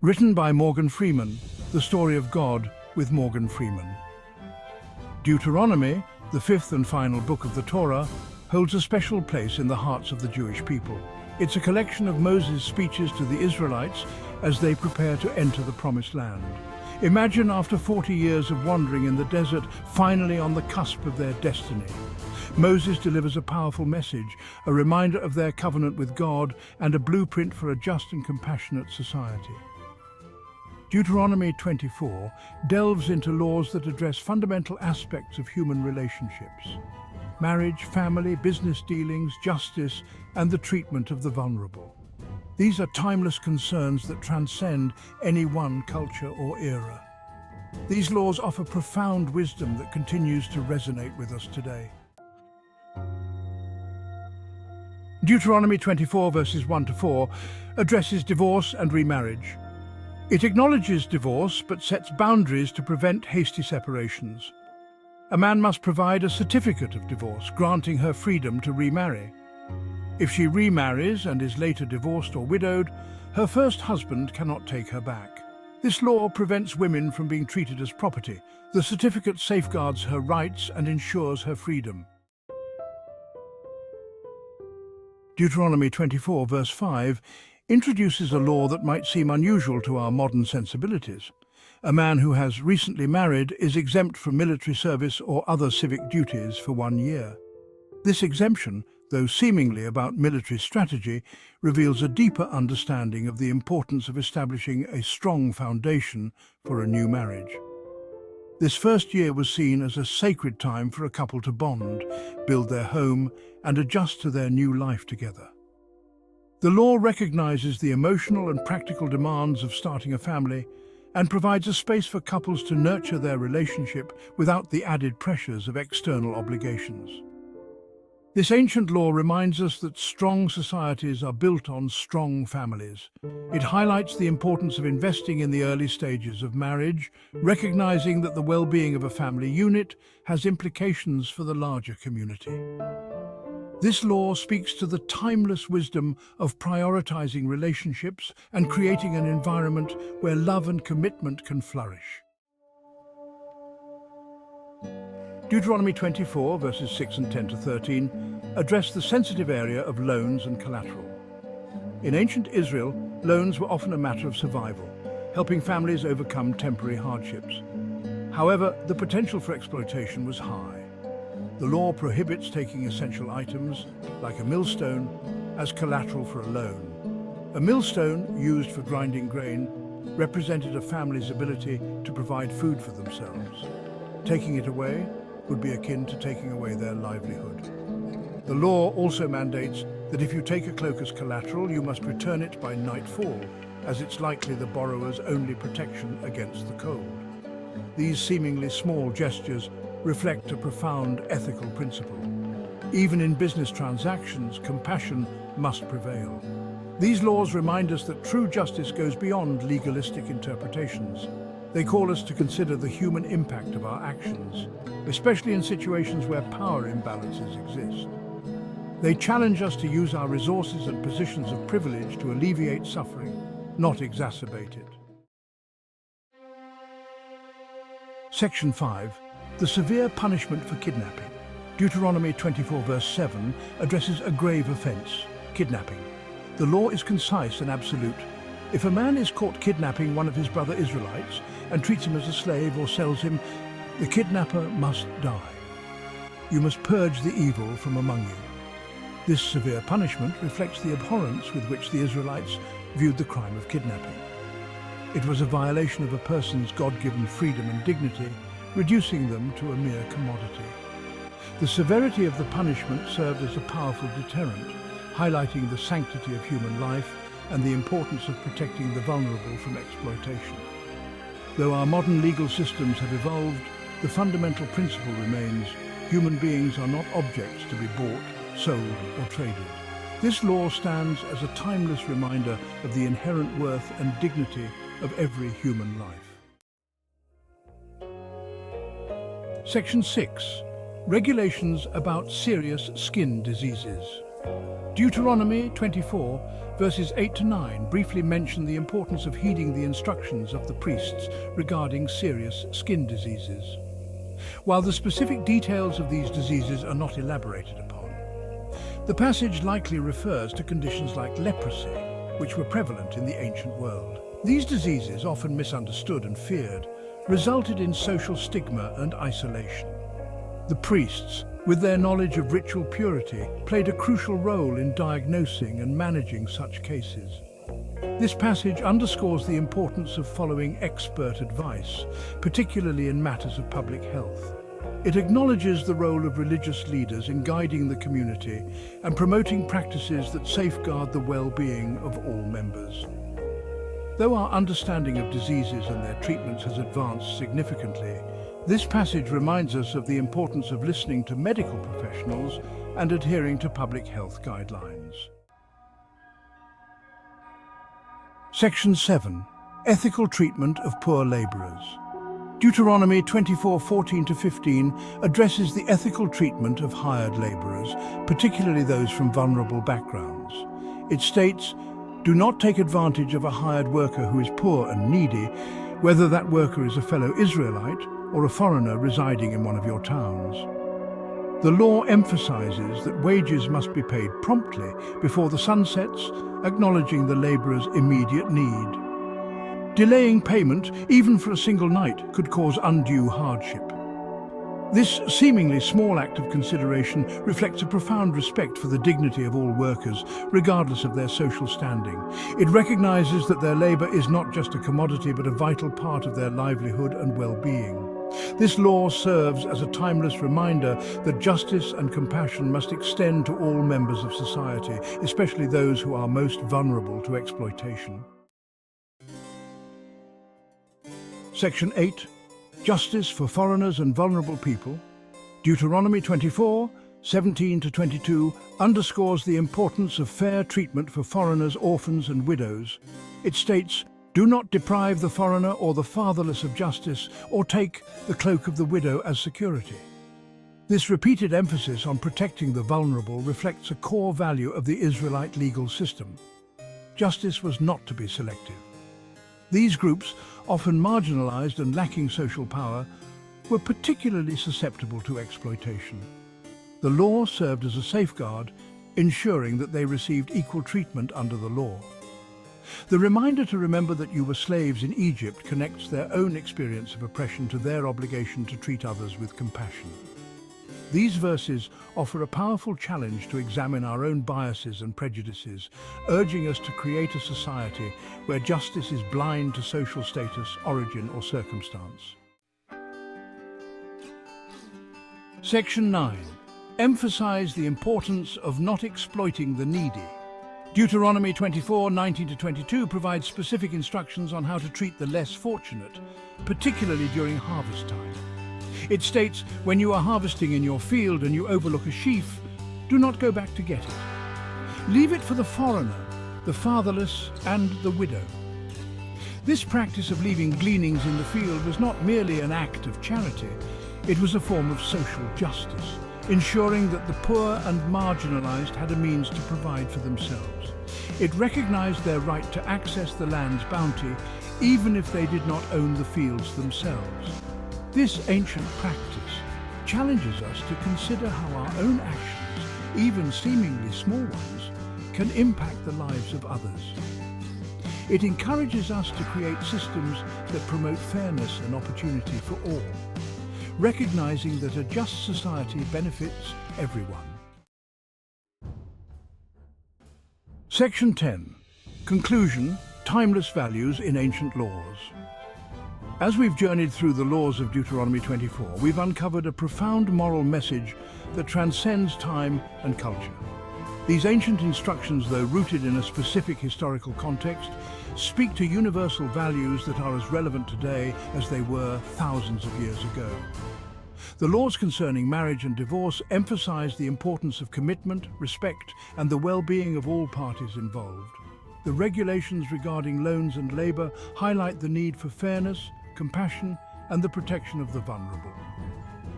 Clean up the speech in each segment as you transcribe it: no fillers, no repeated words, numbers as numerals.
Written by Morgan Freeman, the story of God with Morgan Freeman. Deuteronomy, the fifth and final book of the Torah, holds a special place in the hearts of the Jewish people. It's a collection of Moses' speeches to the Israelites as they prepare to enter the Promised Land. Imagine after 40 years of wandering in the desert, finally on the cusp of their destiny. Moses delivers a powerful message, a reminder of their covenant with God and a blueprint for a just and compassionate society. Deuteronomy 24 delves into laws that address fundamental aspects of human relationships: marriage, family, business dealings, justice, and the treatment of the vulnerable. These are timeless concerns that transcend any one culture or era. These laws offer profound wisdom that continues to resonate with us today. Deuteronomy 24 verses 1 to 4 addresses divorce and remarriage. It acknowledges divorce but sets boundaries to prevent hasty separations. A man must provide a certificate of divorce, granting her freedom to remarry. If she remarries and is later divorced or widowed, her first husband cannot take her back. This law prevents women from being treated as property. The certificate safeguards her rights and ensures her freedom. Deuteronomy 24 verse 5 introduces a law that might seem unusual to our modern sensibilities. A man who has recently married is exempt from military service or other civic duties for 1 year. This exemption, though seemingly about military strategy, reveals a deeper understanding of the importance of establishing a strong foundation for a new marriage. This first year was seen as a sacred time for a couple to bond, build their home, and adjust to their new life together. The law recognizes the emotional and practical demands of starting a family and provides a space for couples to nurture their relationship without the added pressures of external obligations. This ancient law reminds us that strong societies are built on strong families. It highlights the importance of investing in the early stages of marriage, recognizing that the well-being of a family unit has implications for the larger community. This law speaks to the timeless wisdom of prioritizing relationships and creating an environment where love and commitment can flourish. Deuteronomy 24, verses 6 and 10 to 13, address the sensitive area of loans and collateral. In ancient Israel, loans were often a matter of survival, helping families overcome temporary hardships. However, the potential for exploitation was high. The law prohibits taking essential items, like a millstone, as collateral for a loan. A millstone, used for grinding grain, represented a family's ability to provide food for themselves. Taking it away would be akin to taking away their livelihood. The law also mandates that if you take a cloak as collateral, you must return it by nightfall, as it's likely the borrower's only protection against the cold. These seemingly small gestures reflect a profound ethical principle. Even in business transactions, compassion must prevail. These laws remind us that true justice goes beyond legalistic interpretations. They call us to consider the human impact of our actions, especially in situations where power imbalances exist. They challenge us to use our resources and positions of privilege to alleviate suffering, not exacerbate it. Section 5. The severe punishment for kidnapping. Deuteronomy 24 verse 7 addresses a grave offense: kidnapping. The law is concise and absolute. If a man is caught kidnapping one of his brother Israelites and treats him as a slave or sells him, the kidnapper must die. You must purge the evil from among you. This severe punishment reflects the abhorrence with which the Israelites viewed the crime of kidnapping. It was a violation of a person's God-given freedom and dignity, reducing them to a mere commodity. The severity of the punishment served as a powerful deterrent, highlighting the sanctity of human life and the importance of protecting the vulnerable from exploitation. Though our modern legal systems have evolved, the fundamental principle remains: human beings are not objects to be bought, sold, or traded. This law stands as a timeless reminder of the inherent worth and dignity of every human life. Section 6. Regulations about serious skin diseases. Deuteronomy 24, verses 8 to 9 briefly mention the importance of heeding the instructions of the priests regarding serious skin diseases. While the specific details of these diseases are not elaborated upon, the passage likely refers to conditions like leprosy, which were prevalent in the ancient world. These diseases, often misunderstood and feared, resulted in social stigma and isolation. The priests, with their knowledge of ritual purity, played a crucial role in diagnosing and managing such cases. This passage underscores the importance of following expert advice, particularly in matters of public health. It acknowledges the role of religious leaders in guiding the community and promoting practices that safeguard the well-being of all members. Though our understanding of diseases and their treatments has advanced significantly, this passage reminds us of the importance of listening to medical professionals and adhering to public health guidelines. Section 7. Ethical treatment of poor laborers. Deuteronomy 24:14-15 addresses the ethical treatment of hired laborers, particularly those from vulnerable backgrounds. It states, "Do not take advantage of a hired worker who is poor and needy, whether that worker is a fellow Israelite or a foreigner residing in one of your towns." The law emphasizes that wages must be paid promptly before the sun sets, acknowledging the laborer's immediate need. Delaying payment, even for a single night, could cause undue hardship. This seemingly small act of consideration reflects a profound respect for the dignity of all workers, regardless of their social standing. It recognizes that their labor is not just a commodity but a vital part of their livelihood and well-being. This law serves as a timeless reminder that justice and compassion must extend to all members of society, especially those who are most vulnerable to exploitation. Section 8. Justice for foreigners and vulnerable people. Deuteronomy 24:17-22 underscores the importance of fair treatment for foreigners, orphans and widows. It states, "Do not deprive the foreigner or the fatherless of justice, or take the cloak of the widow as security." This repeated emphasis on protecting the vulnerable reflects a core value of the Israelite legal system. Justice was not to be selective. These groups, often marginalized and lacking social power, were particularly susceptible to exploitation. The law served as a safeguard, ensuring that they received equal treatment under the law. The reminder to remember that you were slaves in Egypt connects their own experience of oppression to their obligation to treat others with compassion. These verses offer a powerful challenge to examine our own biases and prejudices, urging us to create a society where justice is blind to social status, origin, or circumstance. Section 9. Emphasize the importance of not exploiting the needy. Deuteronomy 24:19-22 provides specific instructions on how to treat the less fortunate, particularly during harvest time. It states, "When you are harvesting in your field and you overlook a sheaf, do not go back to get it. Leave it for the foreigner, the fatherless, and the widow." This practice of leaving gleanings in the field was not merely an act of charity, it was a form of social justice, ensuring that the poor and marginalized had a means to provide for themselves. It recognized their right to access the land's bounty, even if they did not own the fields themselves. This ancient practice challenges us to consider how our own actions, even seemingly small ones, can impact the lives of others. It encourages us to create systems that promote fairness and opportunity for all, recognizing that a just society benefits everyone. Section 10. Conclusion: Timeless values in ancient laws. As we've journeyed through the laws of Deuteronomy 24, we've uncovered a profound moral message that transcends time and culture. These ancient instructions, though rooted in a specific historical context, speak to universal values that are as relevant today as they were thousands of years ago. The laws concerning marriage and divorce emphasize the importance of commitment, respect, and the well-being of all parties involved. The regulations regarding loans and labor highlight the need for fairness, compassion, and the protection of the vulnerable.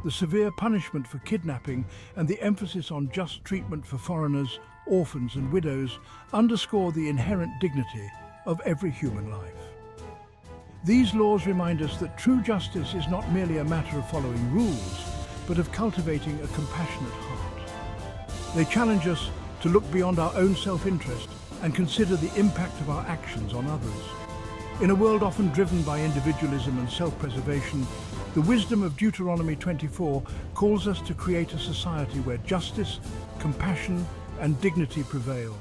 the severe punishment for kidnapping and the emphasis on just treatment for foreigners, orphans and widows underscore the inherent dignity of every human life. These laws remind us that true justice is not merely a matter of following rules, but of cultivating a compassionate heart. They challenge us to look beyond our own self-interest and consider the impact of our actions on others. In a world often driven by individualism and self-preservation, the wisdom of Deuteronomy 24 calls us to create a society where justice, compassion, and dignity prevail.